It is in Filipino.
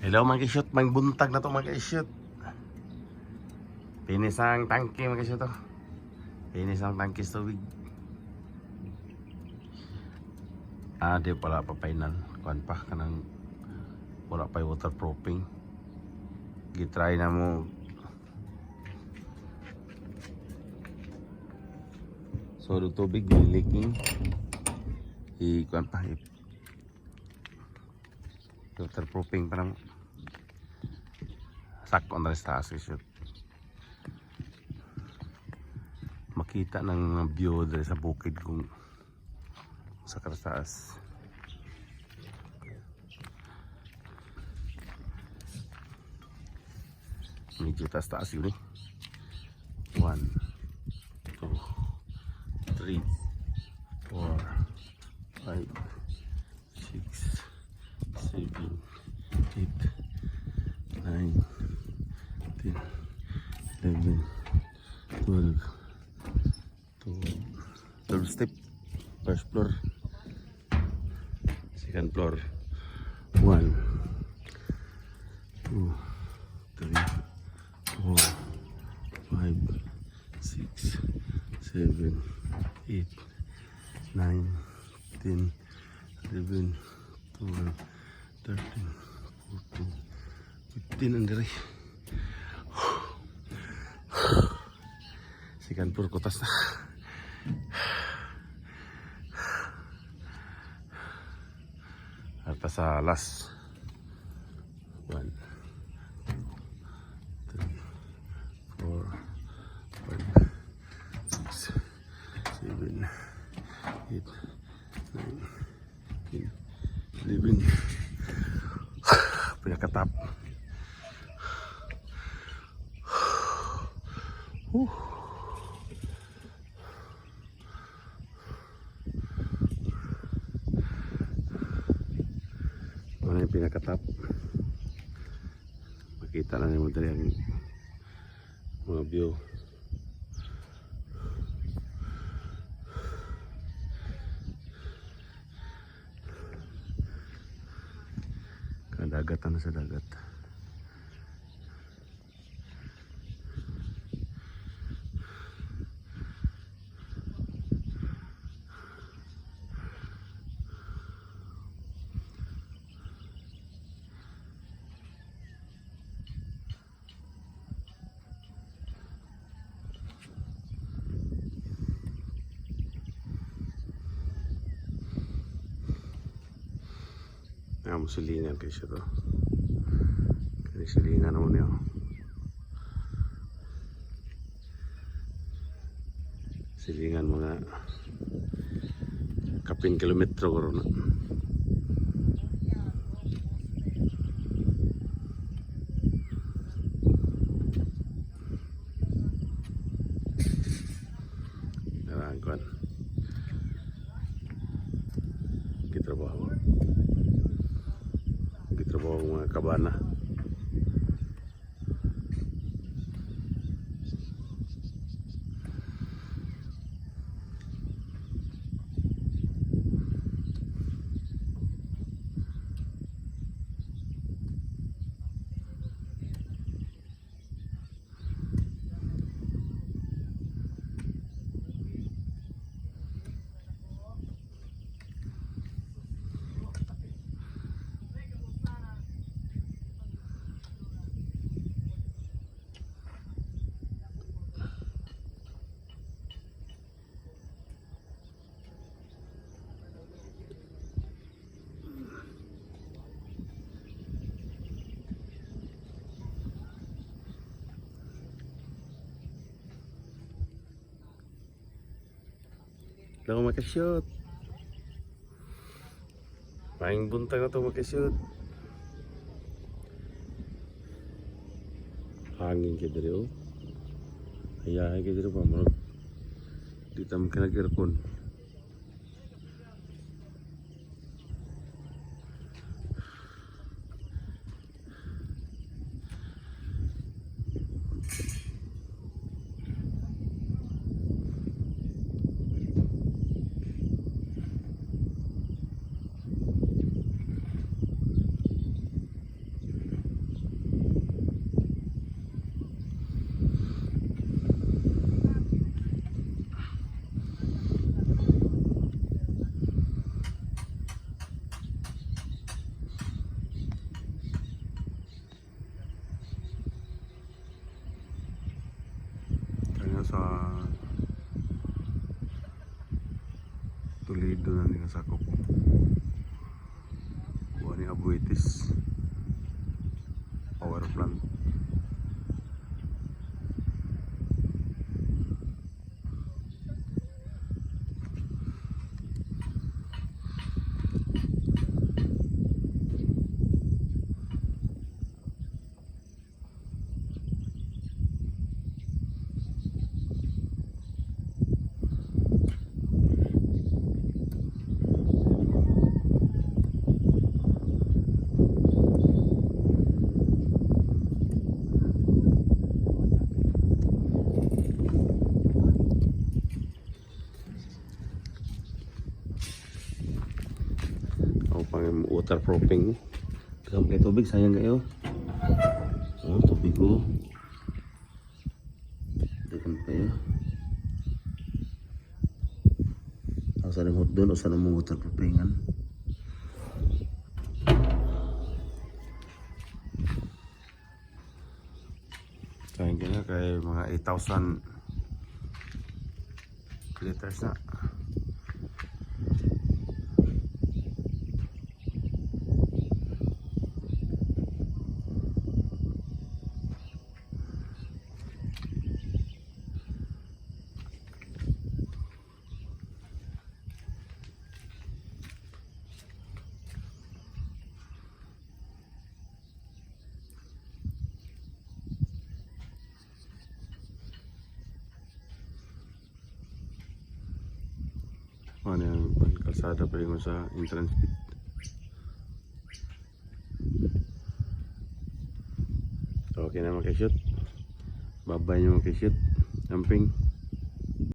Hello mga kishoot, may buntag na to mga kishoot. Pinis ang tangke mga kishoot to. Pinis ang tangke sa tubig. Di pala pa final. Kuan pa kanang wala pa waterproofing. Gitry na mo. So do tubig leaking. Kuan pa waterproofing pa na mo. Sakon na rin sa taas kishoot. Makita ng view dali sa bukid kung sa kartaas. Medyo taas yun eh. 1, 2, 3, 4, 5, 6, 7, 8, 9, 10, 11, 12, 12 step. First floor, second floor. 1, 2, 3, 4, 5, 6, 7, 8, 9, 10, 11, 12, 13, 14, 15 and diri. Second floor kutas na. At sa last 1, 2, 3, 4, 5, 6, 7, 8, 9, 10, 11. Pinakatap. Ano yung pinakatap? Makita lang yung madali ang mga view. Kadagat na sa dagat. Silingan kayo siya to. Kaya silingan naman niya. Silingan mga kaping kilometro ko ron. Narangkuan. Kitrabaho. Trabaho ng mga kabana. Lang makashoot. Maing buntag na ito makashoot. Hangin kayo dali oh. Hayahay kayo dali pa. Marag di tayo makinag-aircon. dito na ni kasakop. Kuha ni Abuetis power plant. O pang waterproofing. Kasama kay tubig, sayang kayo. Oh, tubig ko. Dagan kayo. Asa nang hot doon o sa nang waterproofing-an. Sayang ka na kay mga 8,000 liters na. Ano yung kalsada pa rin sa entrance gate. Okay na makishoot. Babay nyo makishoot. Camping.